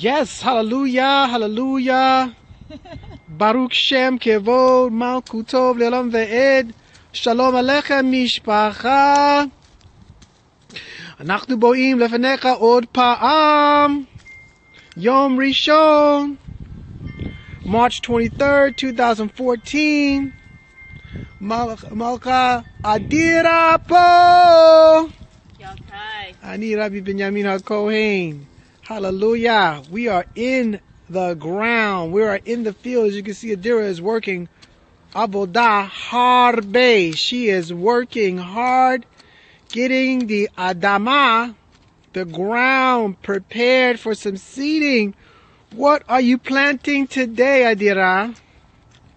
Yes, hallelujah, hallelujah. Baruch Shem Kevod Malkut Tov Le'olam Ve'ed. Shalom Aleichem Mishpacha. אנחנו בואים לפניך עוד פעם. Yom Rishon, March 23rd, 2014. Malka Adira Po. Ani Rabbi Benjamin HaKohen. Hallelujah. We are in the ground. We are in the field. As you can see, Adira is working Avodah Harbe. She is working hard, getting the Adama, the ground, prepared for some seeding. What are you planting today, Adira?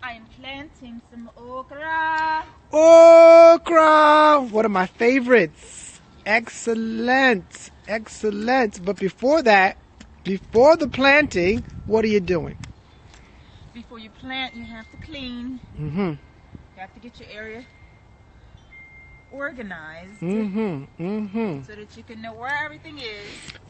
I am planting some okra. Okra! One of my favorites. Excellent. Excellent. But before that, before the planting, what are you doing? Before you plant, you have to clean. You have to get your area organized so that you can know where everything is.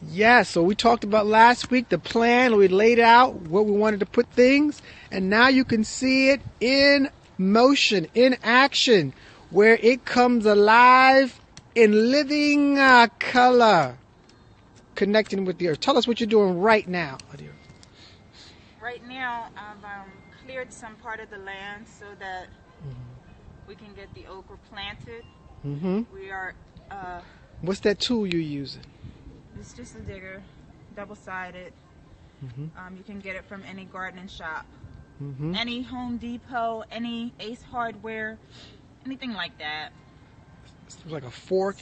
Yeah, so we talked about last week the plan. We laid out where we wanted to put things, and now you can see it in motion, in action, where it comes alive in living color, connecting with the earth. Tell us what you're doing right now, Adira. Right now, I've cleared some part of the land so that we can get the okra planted. We are. What's that tool you're using? It's just a digger, double-sided. You can get it from any gardening shop, any Home Depot, any Ace Hardware, anything like that. It's like a fork,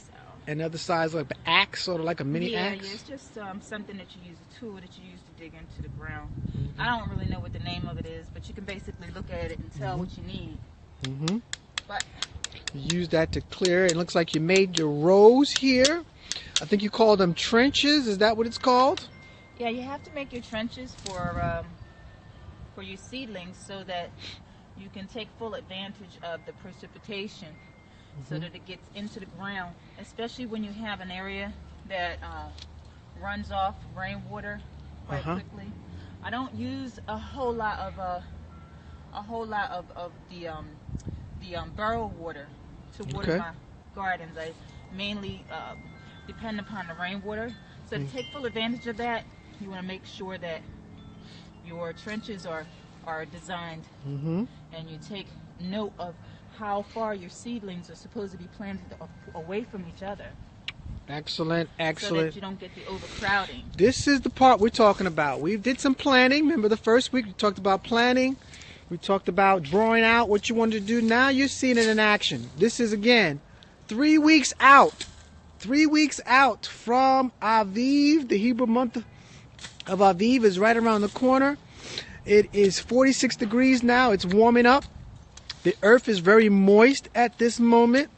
and the other side is like an axe, sort of like a mini axe. Yeah, it's just something that you use, a tool that you use to dig into the ground. I don't really know what the name of it is, but you can basically look at it and tell what you need. But use that to clear. It looks like you made your rows here. I think you call them trenches. Is that what it's called? Yeah, you have to make your trenches for your seedlings so that you can take full advantage of the precipitation, so that it gets into the ground, especially when you have an area that runs off rainwater quite quickly. I don't use a whole lot of the borough water to water my gardens. I mainly depend upon the rainwater. So to take full advantage of that, you want to make sure that your trenches are designed, and you take note of how far your seedlings are supposed to be planted away from each other. Excellent, excellent. So that you don't get the overcrowding. This is the part we're talking about. We did some planning. Remember the first week we talked about planning. We talked about drawing out what you wanted to do. Now you're seeing it in action. This is, again, 3 weeks out. 3 weeks out from Aviv. The Hebrew month of Aviv is right around the corner. It is 46 degrees now. It's warming up. The earth is very moist at this moment.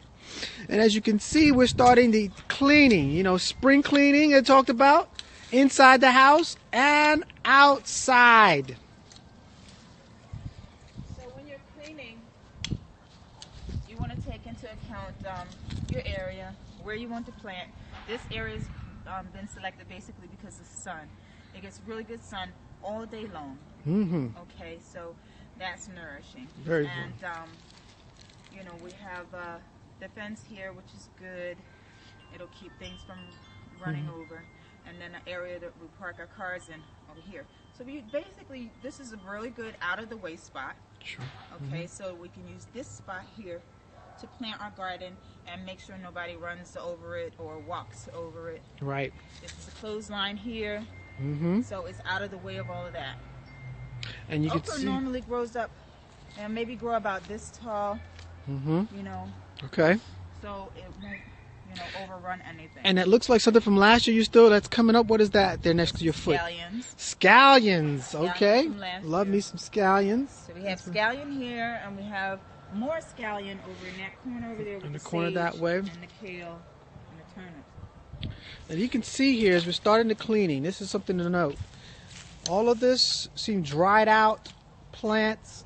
And as you can see, we're starting the cleaning. You know, spring cleaning I talked about. Inside the house and outside. You want to take into account your area, where you want to plant. This area's been selected basically because of the sun. It gets really good sun all day long. Okay, so that's nourishing. Very good. And you know, we have the fence here, which is good. It'll keep things from running over. And then the area that we park our cars in over here. So basically, this is a really good out-of-the-way spot. Sure. Okay, so we can use this spot here to plant our garden and make sure nobody runs over it or walks over it. Right. This is a clothesline here, so it's out of the way of all of that. And you can Okra see normally grows up and maybe grow about this tall, you know. Okay. So it won't, you know, overrun anything. And it looks like something from last year that's coming up. What is that there next to your foot? Scallions. Scallions. Okay. From last Love year. me some scallions. So we have scallion here, and we have more scallion over in that corner over there with In the the corner sage that way. and the kale and the turnips. And you can see here as we're starting the cleaning, this is something to note. All of this seem dried out plants.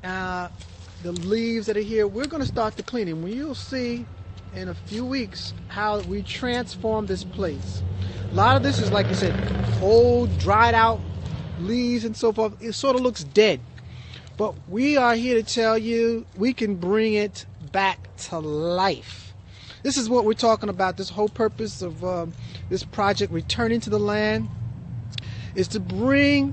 The leaves that are here, we're going to start the cleaning. You'll see in a few weeks how we transform this place. A lot of this is, like you said, old, dried out leaves and so forth. It sort of looks dead. But we are here to tell you we can bring it back to life. This is what we're talking about. This whole purpose of this project, Returning to the Land, is to bring